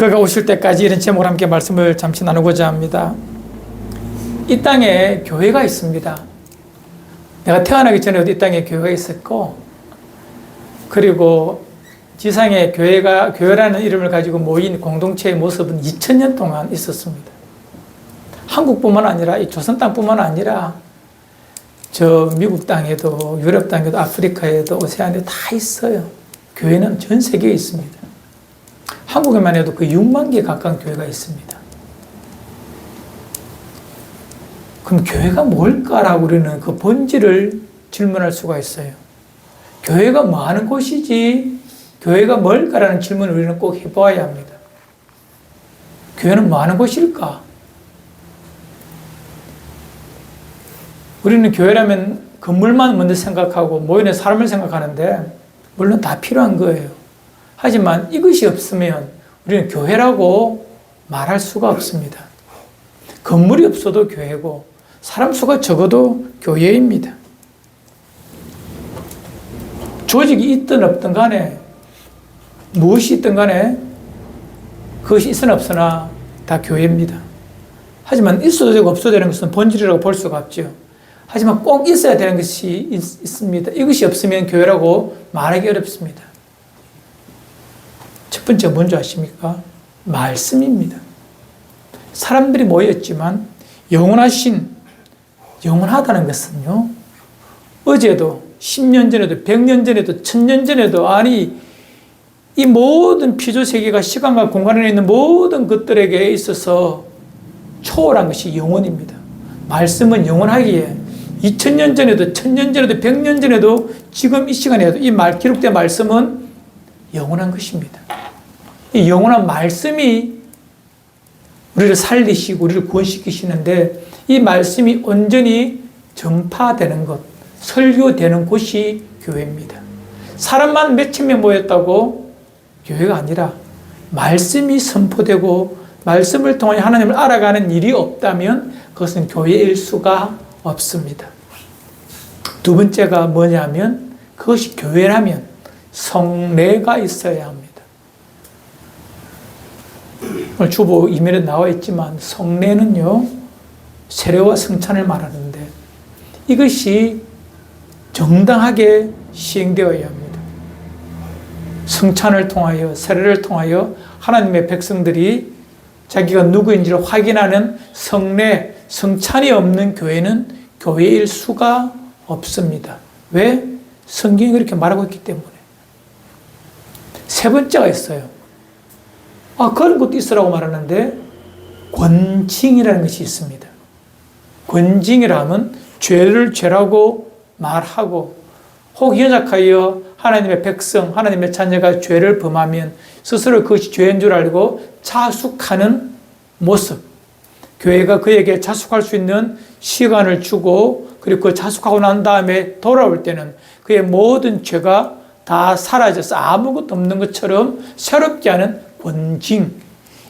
그가 오실 때까지 이런 제목으로 함께 말씀을 잠시 나누고자 합니다. 이 땅에 교회가 있습니다. 내가 태어나기 전에도 이 땅에 교회가 있었고, 그리고 지상에 교회라는 이름을 가지고 모인 공동체의 모습은 2000년 동안 있었습니다. 한국뿐만 아니라 이 조선 땅뿐만 아니라 저 미국 땅에도 유럽 땅에도 아프리카에도 오세아니아에 다 있어요. 교회는 전 세계에 있습니다. 한국에만 해도 그 6만 개 가까운 교회가 있습니다. 그럼 교회가 뭘까라고 우리는 그 본질을 질문할 수가 있어요. 교회가 뭐 하는 곳이지? 교회가 뭘까라는 질문을 우리는 꼭 해보아야 합니다. 교회는 뭐 하는 곳일까? 우리는 교회라면 건물만 먼저 생각하고 모이는 사람을 생각하는데 물론 다 필요한 거예요. 하지만 이것이 없으면 우리는 교회라고 말할 수가 없습니다. 건물이 없어도 교회고 사람 수가 적어도 교회입니다. 조직이 있든 없든 간에 무엇이 있든 간에 그것이 있으나 없으나 다 교회입니다. 하지만 있어도 되고 없어도 되는 것은 본질이라고 볼 수가 없죠. 하지만 꼭 있어야 되는 것이 있습니다. 이것이 없으면 교회라고 말하기 어렵습니다. 첫 번째 뭔지 아십니까? 말씀입니다. 사람들이 모였지만 영원하다는 것은요, 어제도 10년 전에도 100년 전에도 1000년 전에도 아니 이 모든 피조세계가 시간과 공간에 있는 모든 것들에게 있어서 초월한 것이 영원입니다. 말씀은 영원하기에 2000년 전에도 1000년 전에도 100년 전에도 지금 이 시간에도 기록된 말씀은 영원한 것입니다. 이 영원한 말씀이 우리를 살리시고 우리를 구원시키시는데 이 말씀이 온전히 전파되는 것, 설교되는 곳이 교회입니다. 사람만 몇천 명 모였다고 교회가 아니라 말씀이 선포되고 말씀을 통해 하나님을 알아가는 일이 없다면 그것은 교회일 수가 없습니다. 두 번째가 뭐냐면 그것이 교회라면 성례가 있어야 합니다. 오늘 주보 이면에 나와 있지만 성례는요, 세례와 성찬을 말하는데 이것이 정당하게 시행되어야 합니다. 성찬을 통하여 세례를 통하여 하나님의 백성들이 자기가 누구인지를 확인하는 성례, 성찬이 없는 교회는 교회일 수가 없습니다. 왜? 성경이 그렇게 말하고 있기 때문에. 세 번째가 있어요. 그런 것도 있으라고 말하는데 권징이라는 것이 있습니다. 권징이라 하면 죄를 죄라고 말하고 혹 연약하여 하나님의 백성, 하나님의 자녀가 죄를 범하면 스스로 그것이 죄인 줄 알고 자숙하는 모습. 교회가 그에게 자숙할 수 있는 시간을 주고 그리고 그 자숙하고 난 다음에 돌아올 때는 그의 모든 죄가 다 사라져서 아무것도 없는 것처럼 새롭게 하는 권징.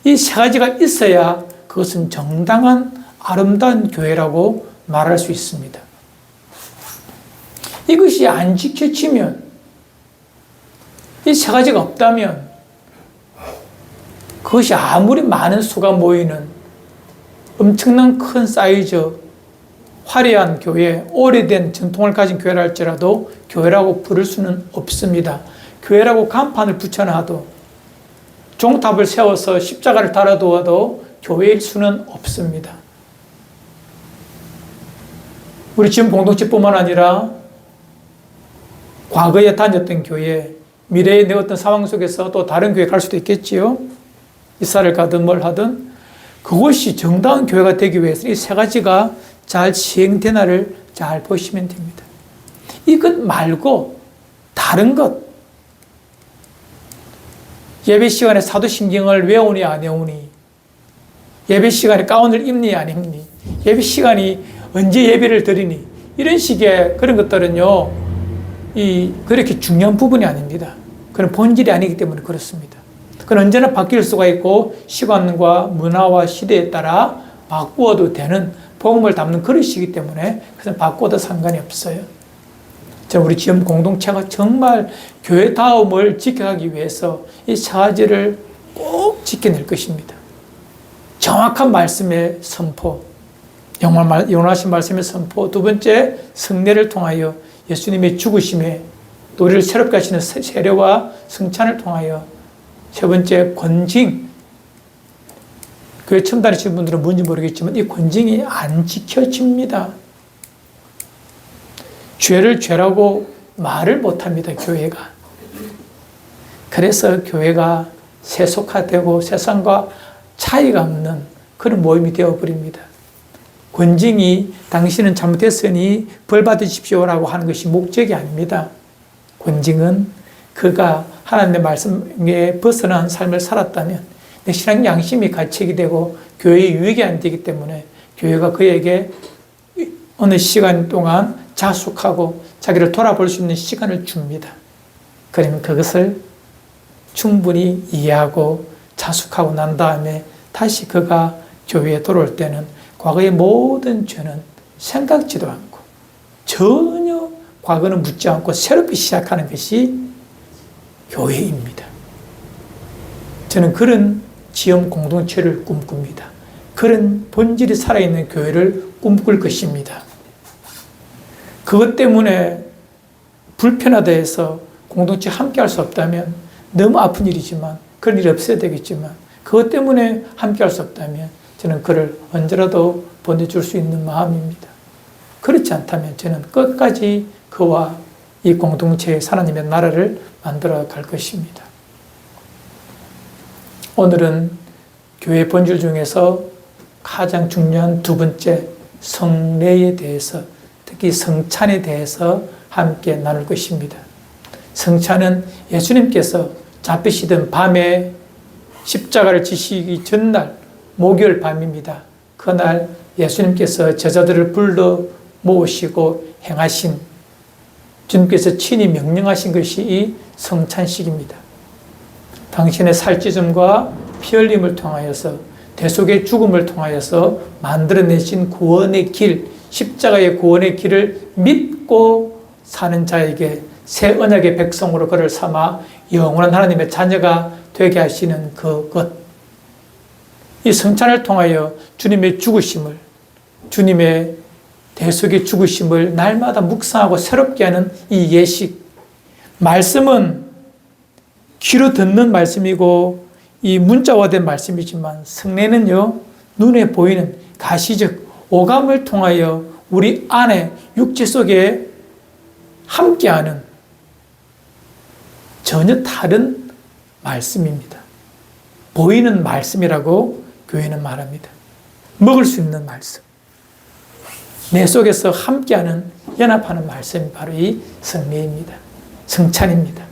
이 세 가지가 있어야 그것은 정당한 아름다운 교회라고 말할 수 있습니다. 이것이 안 지켜지면, 이 세 가지가 없다면 그것이 아무리 많은 수가 모이는 엄청난 큰 사이즈, 화려한 교회, 오래된 전통을 가진 교회라 할지라도 교회라고 부를 수는 없습니다. 교회라고 간판을 붙여놔도 종탑을 세워서 십자가를 달아두어도 교회일 수는 없습니다. 우리 지금 공동체뿐만 아니라 과거에 다녔던 교회, 미래의 내 어떤 상황 속에서 또 다른 교회 갈 수도 있겠지요. 이사를 가든 뭘 하든 그것이 정당한 교회가 되기 위해서 이 세 가지가 잘 시행되나를 잘 보시면 됩니다. 이것 말고 다른 것, 예배 시간에 사도신경을 외우니 안 외우니, 예배 시간에 가운을 입니 안 입니, 예배 시간이 언제 예배를 드리니, 이런 식의 그런 것들은요, 그렇게 중요한 부분이 아닙니다. 그런 본질이 아니기 때문에 그렇습니다. 그건 언제나 바뀔 수가 있고 시간과 문화와 시대에 따라 바꾸어도 되는 복음을 담는 그릇이기 때문에 그것은 바꿔도 상관이 없어요. 우리 지금 공동체가 정말 교회다움을 지켜가기 위해서 이 세 가지를 꼭 지켜낼 것입니다. 정확한 말씀의 선포, 영원하신 말씀의 선포. 두 번째, 성례를 통하여 예수님의 죽으심에 또 우리를 새롭게 하시는 세례와 성찬을 통하여. 세 번째, 권징. 교회 처음 다니시는 분들은 뭔지 모르겠지만 이 권징이 안 지켜집니다. 죄를 죄라고 말을 못합니다, 교회가. 그래서 교회가 세속화되고 세상과 차이가 없는 그런 모임이 되어버립니다. 권징이 당신은 잘못했으니 벌 받으십시오라고 하는 것이 목적이 아닙니다. 권징은 그가 하나님의 말씀에 벗어난 삶을 살았다면 내 신앙 양심이 가책이 되고 교회의 유익이 안 되기 때문에 교회가 그에게 어느 시간 동안 자숙하고 자기를 돌아볼 수 있는 시간을 줍니다. 그러면 그것을 충분히 이해하고 자숙하고 난 다음에 다시 그가 교회에 돌아올 때는 과거의 모든 죄는 생각지도 않고 전혀 과거는 묻지 않고 새롭게 시작하는 것이 교회입니다. 저는 그런 지역 공동체를 꿈꿉니다. 그런 본질이 살아있는 교회를 꿈꿀 것입니다. 그것 때문에 불편하다 해서 공동체 함께 할 수 없다면 너무 아픈 일이지만 그런 일이 없어야 되겠지만 그것 때문에 함께 할 수 없다면 저는 그를 언제라도 보내줄 수 있는 마음입니다. 그렇지 않다면 저는 끝까지 그와 이 공동체의 하나님의 나라를 만들어 갈 것입니다. 오늘은 교회 본질 중에서 가장 중요한 두 번째 성례에 대해서, 특히 성찬에 대해서 함께 나눌 것입니다. 성찬은 예수님께서 잡히시던 밤에 십자가를 지시기 전날 목요일 밤입니다. 그날 예수님께서 제자들을 불러 모으시고 행하신, 주님께서 친히 명령하신 것이 이 성찬식입니다. 당신의 살찢음과 피 흘림을 통하여서 대속의 죽음을 통하여서 만들어내신 구원의 길, 십자가의 구원의 길을 믿고 사는 자에게 새 언약의 백성으로 그를 삼아 영원한 하나님의 자녀가 되게 하시는 그것. 이 성찬을 통하여 주님의 죽으심을, 주님의 대속의 죽으심을 날마다 묵상하고 새롭게 하는 이 예식. 말씀은 귀로 듣는 말씀이고 이 문자화된 말씀이지만 성례는요, 눈에 보이는 가시적 오감을 통하여 우리 안에 육체 속에 함께하는 전혀 다른 말씀입니다. 보이는 말씀이라고 교회는 말합니다. 먹을 수 있는 말씀. 내 속에서 함께하는, 연합하는 말씀이 바로 이 성례입니다. 성찬입니다.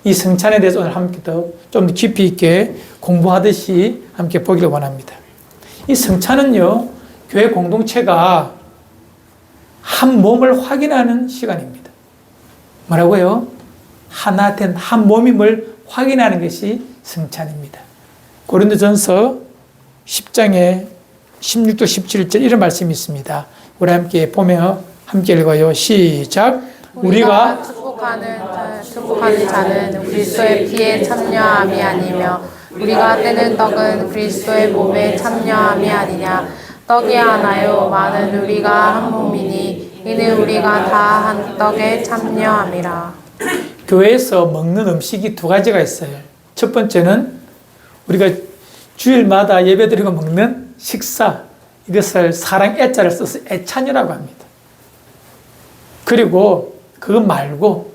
이 성찬에 대해서 오늘 함께 좀 더 깊이 있게 공부하듯이 함께 보기를 원합니다. 이 성찬은요, 교회 공동체가 한 몸을 확인하는 시간입니다. 뭐라고요? 하나 된 한 몸임을 확인하는 것이 성찬입니다. 고린도전서 10장에 16절 17절 이런 말씀이 있습니다. 우리 함께 보며 함께 읽어요. 시작. 우리가 축복하는 자는 그리스도의 피에 참여함이 아니며 우리가 떼는 떡은 그리스도의 몸에 참여함이 아니냐. 떡이 하나요 많은 우리가 한 몸이니 이는 우리가 다 한 떡에 참여함이라. 교회에서 먹는 음식이 두 가지가 있어요. 첫 번째는 우리가 주일마다 예배드리고 먹는 식사, 이것을 사랑 애자를 써서 애찬이라고 합니다. 그리고 그것 말고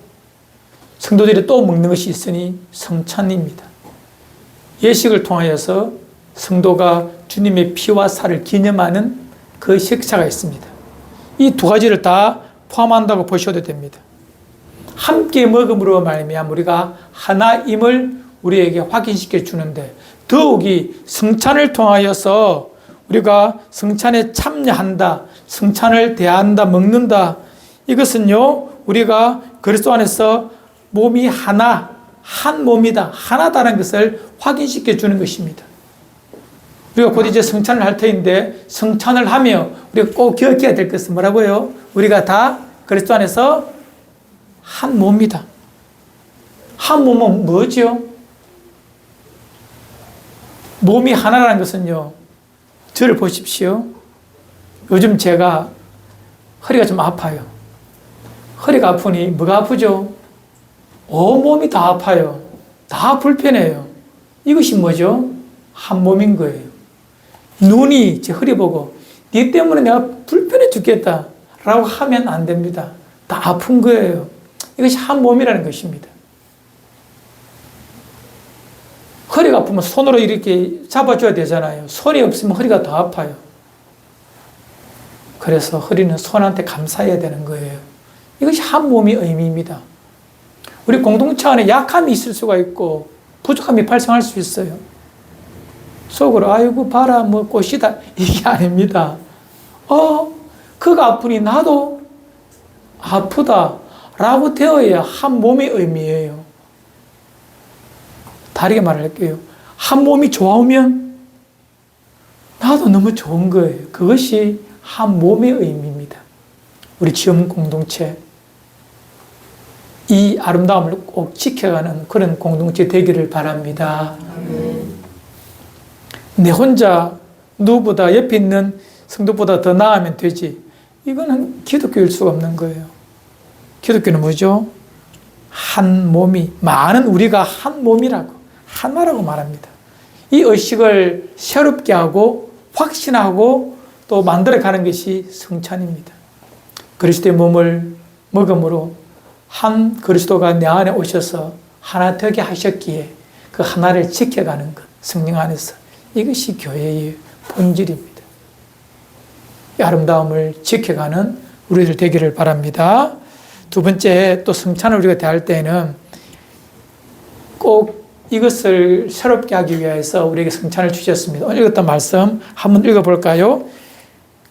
성도들이 또 먹는 것이 있으니 성찬입니다. 예식을 통하여서 성도가 주님의 피와 살을 기념하는 그 식사가 있습니다. 이 두 가지를 다 포함한다고 보셔도 됩니다. 함께 먹음으로 말미암아 우리가 하나임을 우리에게 확인시켜 주는데, 더욱이 성찬을 통하여서 우리가 성찬에 참여한다, 성찬을 대한다, 먹는다. 이것은요, 우리가 그리스도 안에서 몸이 하나, 한 몸이다, 하나다라는 것을 확인시켜 주는 것입니다. 우리가 곧 이제 성찬을 할 터인데, 성찬을 하며 우리가 꼭 기억해야 될 것은 뭐라고요? 우리가 다 그리스도 안에서 한 몸이다. 한 몸은 뭐죠? 몸이 하나라는 것은요, 저를 보십시오. 요즘 제가 허리가 좀 아파요. 허리가 아프니 뭐가 아프죠? 온몸이 다 아파요. 다 불편해요. 이것이 뭐죠? 한 몸인 거예요. 눈이 제 허리 보고 네 때문에 내가 불편해 죽겠다 라고 하면 안 됩니다. 다 아픈 거예요. 이것이 한 몸이라는 것입니다. 허리가 아프면 손으로 이렇게 잡아줘야 되잖아요. 손이 없으면 허리가 더 아파요. 그래서 허리는 손한테 감사해야 되는 거예요. 이것이 한 몸의 의미입니다. 우리 공동체 안에 약함이 있을 수가 있고 부족함이 발생할 수 있어요. 속으로 아이고 봐라 뭐 꽃이다 이게 아닙니다. 그가 아프니 나도 아프다 라고 되어야 한 몸의 의미예요. 다르게 말할게요. 한 몸이 좋아오면 나도 너무 좋은 거예요. 그것이 한 몸의 의미입니다. 우리 지음 공동체 이 아름다움을 꼭 지켜가는 그런 공동체 되기를 바랍니다. 내 혼자 누구보다 옆에 있는 성도보다 더 나으면 되지. 이거는 기독교일 수가 없는 거예요. 기독교는 뭐죠? 한 몸이, 많은 우리가 한 몸이라고, 하나라고 말합니다. 이 의식을 새롭게 하고 확신하고 또 만들어가는 것이 성찬입니다. 그리스도의 몸을 먹음으로 한 그리스도가 내 안에 오셔서 하나 되게 하셨기에 그 하나를 지켜가는 것, 성령 안에서. 이것이 교회의 본질입니다. 이 아름다움을 지켜가는 우리들 되기를 바랍니다. 두 번째, 또 성찬을 우리가 대할 때는 꼭 이것을 새롭게 하기 위해서 우리에게 성찬을 주셨습니다. 오늘 읽었던 말씀 한번 읽어볼까요?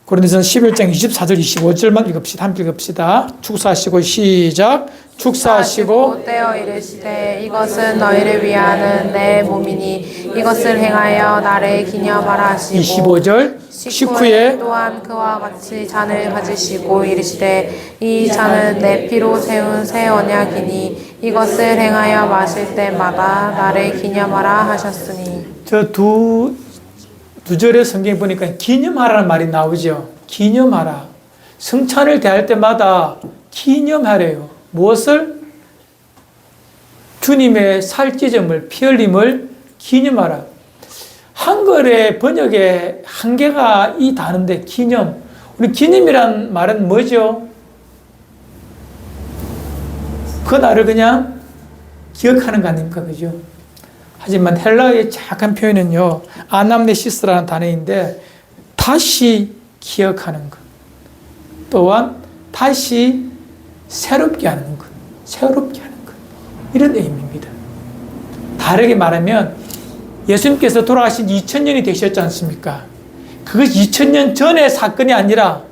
고린도전서 11장 24절 25절만 읽읍시다. 함께 읽읍시다. 축사하시고 시작. 축사하시고 떼어 이르시되 이것은 너희를 위하는 내 몸이니 이것을 행하여 나를 기념하라 하시고 25절 식후에 또한 그와 같이 잔을 가지시고 이르시되 이 잔은 내 피로 세운 새 언약이니 이것을 행하여 마실 때마다 나를 기념하라 하셨으니. 저 두 절의 성경에 보니까 기념하라는 말이 나오죠. 기념하라. 성찬을 대할 때마다 기념하래요. 무엇을? 주님의 살찢음을, 피 흘림을 기념하라. 한글의 번역에 한계가 이 단어인데 기념. 우리 기념이란 말은 뭐죠? 그날을 그냥 기억하는 거 아닙니까? 그죠? 하지만 헬라어의 정확한 표현은요, 아남네시스라는 단어인데, 다시 기억하는 것. 또한, 다시 새롭게 하는 것. 새롭게 하는 것. 이런 의미입니다. 다르게 말하면, 예수님께서 돌아가신 2000년이 되셨지 않습니까? 그것이 2000년 전의 사건이 아니라,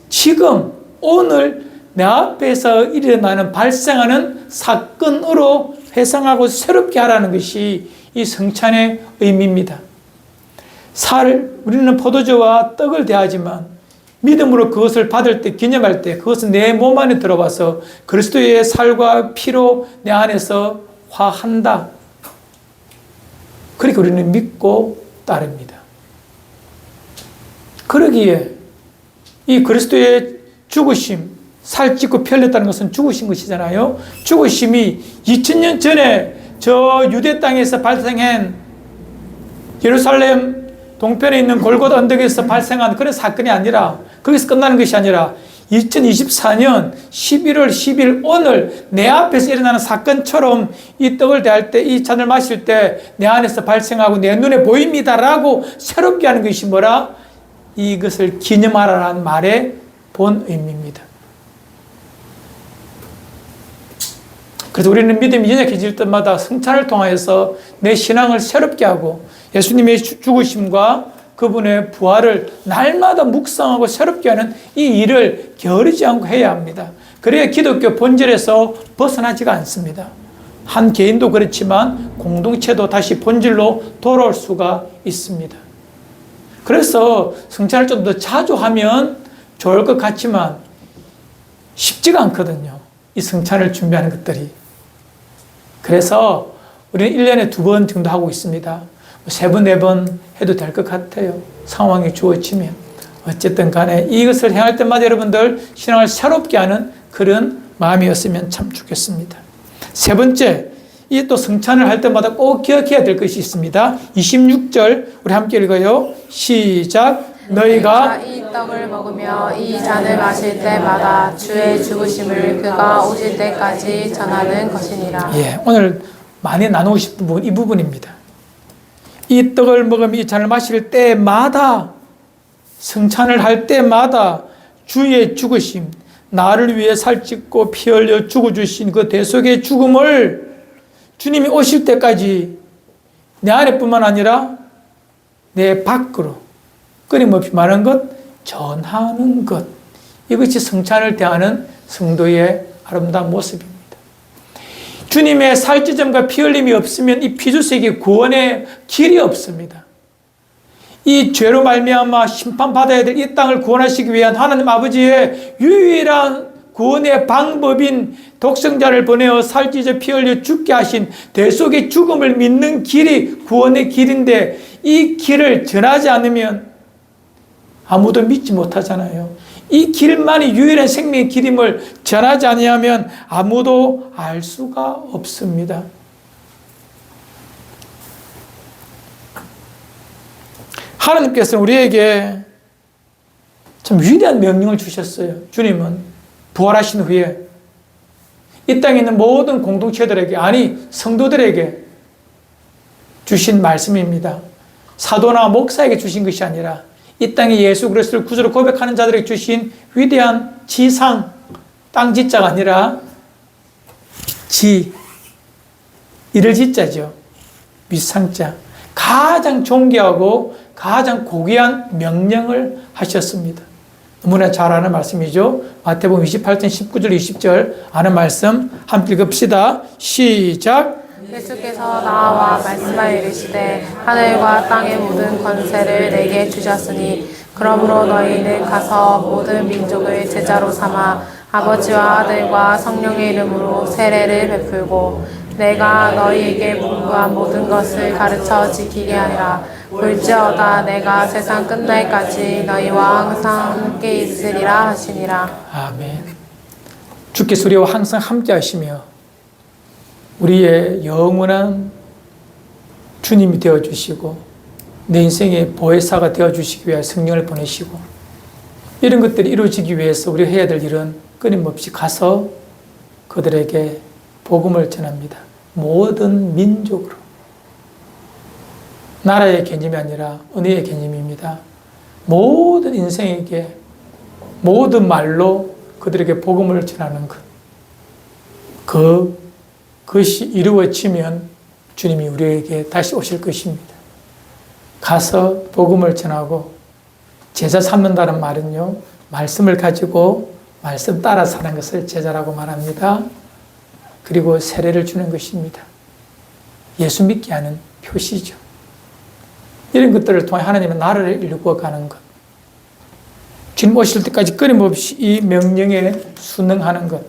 지금, 오늘, 내 앞에서 일어나는, 발생하는 사건으로 회상하고 새롭게 하라는 것이 이 성찬의 의미입니다. 우리는 포도주와 떡을 대하지만 믿음으로 그것을 받을 때, 기념할 때 그것은 내 몸 안에 들어와서 그리스도의 살과 피로 내 안에서 화한다. 그렇게 우리는 믿고 따릅니다. 그러기에 이 그리스도의 죽으심, 살찌고 피 흘렸다는 것은 죽으신 것이잖아요. 죽으심이 2000년 전에 저 유대 땅에서 발생한 예루살렘 동편에 있는 골고다 언덕에서 발생한 그런 사건이 아니라, 거기서 끝나는 것이 아니라 2024년 11월 10일 오늘 내 앞에서 일어나는 사건처럼 이 떡을 대할 때, 이 잔을 마실 때 내 안에서 발생하고 내 눈에 보입니다라고 새롭게 하는 것이 뭐라? 이것을 기념하라는 말의 본 의미입니다. 그래서 우리는 믿음이 연약해질 때마다 성찬을 통하여서 내 신앙을 새롭게 하고 예수님의 죽으심과 그분의 부활을 날마다 묵상하고 새롭게 하는 이 일을 게으르지 않고 해야 합니다. 그래야 기독교 본질에서 벗어나지가 않습니다. 한 개인도 그렇지만 공동체도 다시 본질로 돌아올 수가 있습니다. 그래서 성찬을 좀 더 자주 하면 좋을 것 같지만 쉽지가 않거든요. 이 성찬을 준비하는 것들이. 그래서 우리는 1년에 2번 정도 하고 있습니다. 3번, 4번 해도 될 것 같아요. 상황이 주어지면. 어쨌든 간에 이것을 행할 때마다 여러분들 신앙을 새롭게 하는 그런 마음이었으면 참 좋겠습니다. 세 번째, 이 또 성찬을 할 때마다 꼭 기억해야 될 것이 있습니다. 26절 우리 함께 읽어요. 시작. 너희가 이 떡을 먹으며 이 잔을 마실 때마다 주의 죽으심을 그가 오실 때까지 전하는 것이니라. 예, 오늘 많이 나누고 싶은 부분 이 부분입니다. 이 떡을 먹으며 이 잔을 마실 때마다 성찬을 할 때마다 주의 죽으심, 나를 위해 살찢고 피 흘려 죽어주신 그 대속의 죽음을 주님이 오실 때까지 내 안에뿐만 아니라 내 밖으로 끊임없이 말하는 것, 전하는 것. 이것이 성찬을 대하는 성도의 아름다운 모습입니다. 주님의 살찌점과 피 흘림이 없으면 이 피주색이 구원의 길이 없습니다. 이 죄로 말미암아 심판받아야 될 이 땅을 구원하시기 위한 하나님 아버지의 유일한 구원의 방법인 독생자를 보내어 살찌져 피 흘려 죽게 하신 대속의 죽음을 믿는 길이 구원의 길인데 이 길을 전하지 않으면 아무도 믿지 못하잖아요. 이 길만이 유일한 생명의 길임을 전하지 아니하면 아무도 알 수가 없습니다. 하나님께서는 우리에게 참 위대한 명령을 주셨어요. 주님은 부활하신 후에 이 땅에 있는 모든 공동체들에게, 아니 성도들에게 주신 말씀입니다. 사도나 목사에게 주신 것이 아니라 이 땅에 예수 그리스도를 구주로 고백하는 자들에게 주신 위대한 지상, 땅지자가 아니라 이를 지자죠. 윗상자. 가장 존귀하고 가장 고귀한 명령을 하셨습니다. 너무나 잘 아는 말씀이죠. 마태복음 28장 19절 20절 아는 말씀 함께 읽읍시다. 시작. 예수께서 나와 말씀하여 이르시되 하늘과 땅의 모든 권세를 내게 주셨으니 그러므로 너희는 가서 모든 민족을 제자로 삼아 아버지와 아들과 성령의 이름으로 세례를 베풀고 내가 너희에게 분부한 모든 것을 가르쳐 지키게 하리라. 볼지어다 내가 세상 끝날까지 너희와 항상 함께 있으리라 하시니라. 아멘. 주께서 우리와 항상 함께 하시며 우리의 영원한 주님이 되어주시고 내 인생의 보혜사가 되어주시기 위해 성령을 보내시고 이런 것들이 이루어지기 위해서 우리가 해야 될 일은 끊임없이 가서 그들에게 복음을 전합니다. 모든 민족으로. 나라의 개념이 아니라 은혜의 개념입니다. 모든 인생에게 모든 말로 그들에게 복음을 전하는 것. 그것이 이루어지면 주님이 우리에게 다시 오실 것입니다. 가서 복음을 전하고 제자 삼는다는 말은요, 말씀을 가지고 말씀 따라 사는 것을 제자라고 말합니다. 그리고 세례를 주는 것입니다. 예수 믿게 하는 표시죠. 이런 것들을 통해 하나님의 나라를 이루어가는 것. 주님 오실 때까지 끊임없이 이 명령에 순응하는 것.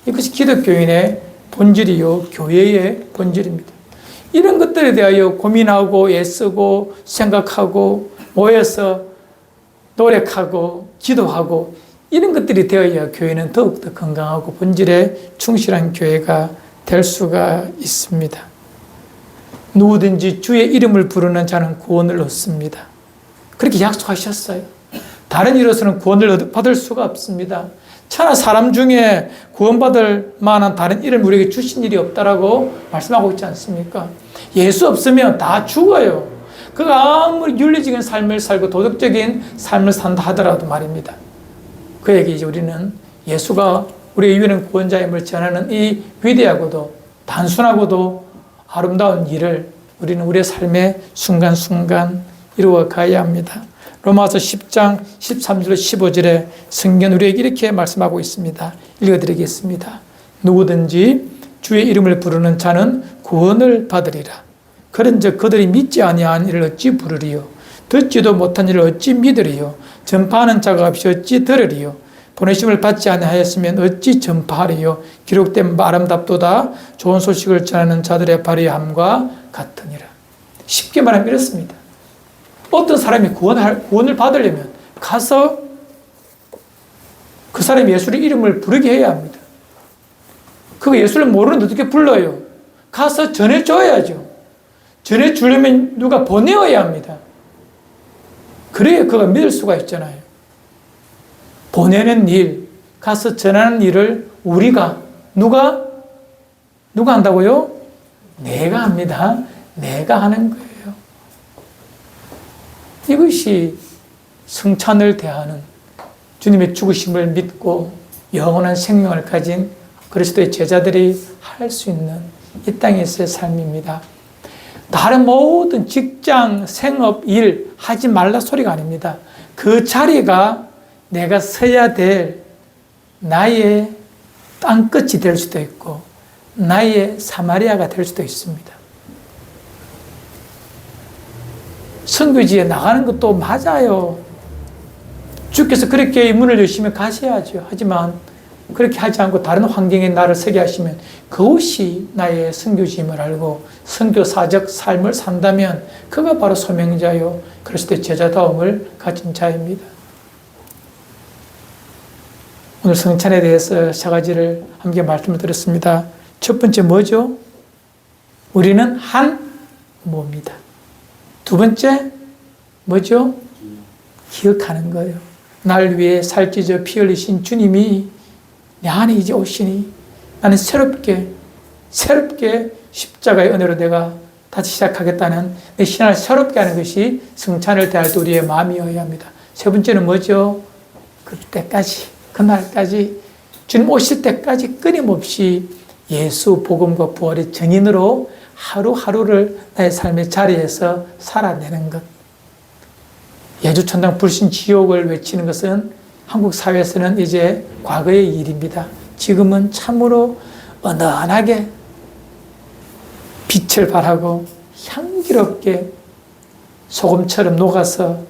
이것이 기독교인의 본질이요, 교회의 본질입니다. 이런 것들에 대하여 고민하고 애쓰고 생각하고 모여서 노력하고 기도하고 이런 것들이 되어야 교회는 더욱더 건강하고 본질에 충실한 교회가 될 수가 있습니다. 누구든지 주의 이름을 부르는 자는 구원을 얻습니다. 그렇게 약속하셨어요. 다른 이로서는 구원을 받을 수가 없습니다. 차나 사람 중에 구원받을 만한 다른 이름을 우리에게 주신 일이 없다라고 말씀하고 있지 않습니까? 예수 없으면 다 죽어요. 그가 아무리 윤리적인 삶을 살고 도덕적인 삶을 산다 하더라도 말입니다. 그에게 이제 우리는 예수가 우리의 유일한 구원자임을 전하는 이 위대하고도 단순하고도 아름다운 일을 우리는 우리의 삶의 순간순간 이루어 가야 합니다. 로마서 10장 13절 15절에 성경 우리에게 이렇게 말씀하고 있습니다. 읽어드리겠습니다. 누구든지 주의 이름을 부르는 자는 구원을 받으리라. 그런즉 그들이 믿지 아니한 이를 어찌 부르리요? 듣지도 못한 이를 어찌 믿으리요? 전파하는 자가 없이 어찌 들으리요? 보내심을 받지 아니하였으면 어찌 전파하리요? 기록된 바 아름답도다 좋은 소식을 전하는 자들의 발의함과 같으니라. 쉽게 말하면 이렇습니다. 어떤 사람이 구원을 받으려면 가서 그 사람이 예수의 이름을 부르게 해야 합니다. 그거 예수를 모르는데 어떻게 불러요? 가서 전해줘야죠. 전해주려면 누가 보내어야 합니다. 그래야 그가 믿을 수가 있잖아요. 보내는 일, 가서 전하는 일을 우리가 누가 한다고요? 내가 합니다. 내가 하는 거예요. 이것이 성찬을 대하는 주님의 죽으심을 믿고 영원한 생명을 가진 그리스도의 제자들이 할 수 있는 이 땅에서의 삶입니다. 다른 모든 직장, 생업, 일 하지 말라 소리가 아닙니다. 그 자리가 내가 서야 될 나의 땅끝이 될 수도 있고 나의 사마리아가 될 수도 있습니다. 선교지에 나가는 것도 맞아요. 주께서 그렇게 문을 여시면 가셔야죠. 하지만 그렇게 하지 않고 다른 환경에 나를 서게 하시면 그것이 나의 선교지임을 알고 선교사적 삶을 산다면 그가 바로 소명자요 그리스도의 제자다움을 가진 자입니다. 오늘 성찬에 대해서 세 가지를 함께 말씀을 드렸습니다. 첫 번째 뭐죠? 우리는 한 몸이다. 두 번째 뭐죠? 기억하는 거예요. 날 위해 살찌져 피 흘리신 주님이 내 안에 이제 오시니 나는 새롭게 십자가의 은혜로 내가 다시 시작하겠다는 내 신앙을 새롭게 하는 것이 성찬을 대할 때 우리의 마음이어야 합니다. 세 번째는 뭐죠? 그때까지, 그날까지, 주님 오실 때까지 끊임없이 예수 복음과 부활의 증인으로 하루하루를 나의 삶의 자리에서 살아내는 것. 예주천당 불신 지옥을 외치는 것은 한국 사회에서는 이제 과거의 일입니다. 지금은 참으로 은은하게 빛을 발하고 향기롭게 소금처럼 녹아서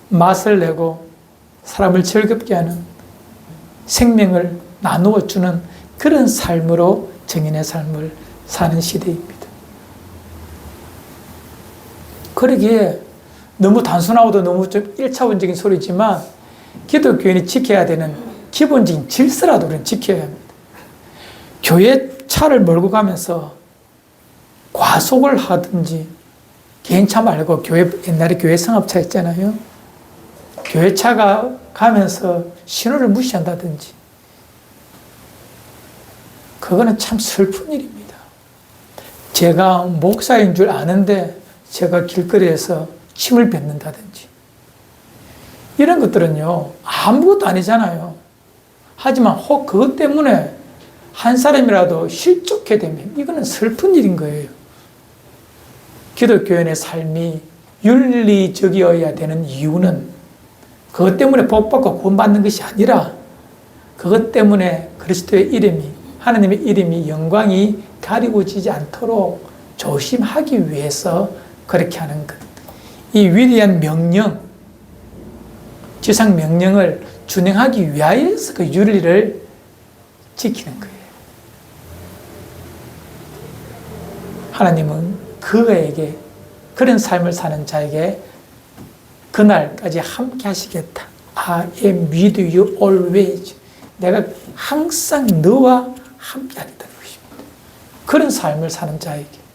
맛을 내고 사람을 즐겁게 하는 생명을 나누어 주는 그런 삶으로 증인의 삶을 사는 시대입니다. 그러기에 너무 단순하고도 너무 좀 1차원적인 소리지만 기독교인이 지켜야 되는 기본적인 질서라도 우리는 지켜야 합니다. 교회 차를 몰고 가면서 과속을 하든지 개인 차 말고 옛날에 교회 상업차 있잖아요. 교회 차가 가면서 신호를 무시한다든지 그거는 참 슬픈 일입니다. 제가 목사인 줄 아는데 제가 길거리에서 침을 뱉는다든지 이런 것들은요 아무것도 아니잖아요. 하지만 혹 그것 때문에 한 사람이라도 실족하게 되면 이거는 슬픈 일인 거예요. 기독교인의 삶이 윤리적이어야 되는 이유는 그것 때문에 복받고 구원받는 것이 아니라 그것 때문에 그리스도의 이름이, 하나님의 이름이, 영광이 가리워지지 않도록 조심하기 위해서 그렇게 하는 것. 이 위대한 명령, 지상 명령을 준행하기 위하여서 그 윤리를 지키는 거예요. 하나님은 그에게, 그런 삶을 사는 자에게 그날까지 함께 하시겠다. I am with you always. 내가 항상 너와 함께 하겠다는 것입니다. 그런 삶을 사는 자에게.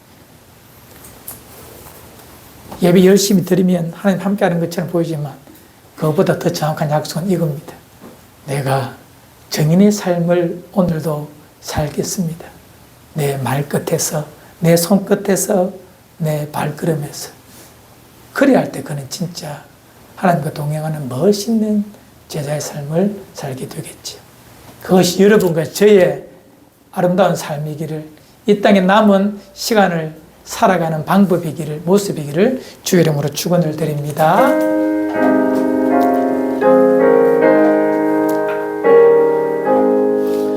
예배 열심히 드리면 하나님 함께 하는 것처럼 보이지만 그것보다 더 정확한 약속은 이겁니다. 내가 정인의 삶을 오늘도 살겠습니다. 내 말끝에서, 내 손끝에서, 내 발걸음에서. 그래야 할 때 그는 진짜 하나님과 동행하는 멋있는 제자의 삶을 살게 되겠죠. 그것이 여러분과 저의 아름다운 삶이기를, 이 땅에 남은 시간을 살아가는 방법이기를, 모습이기를 주의 이름으로 축원을 드립니다.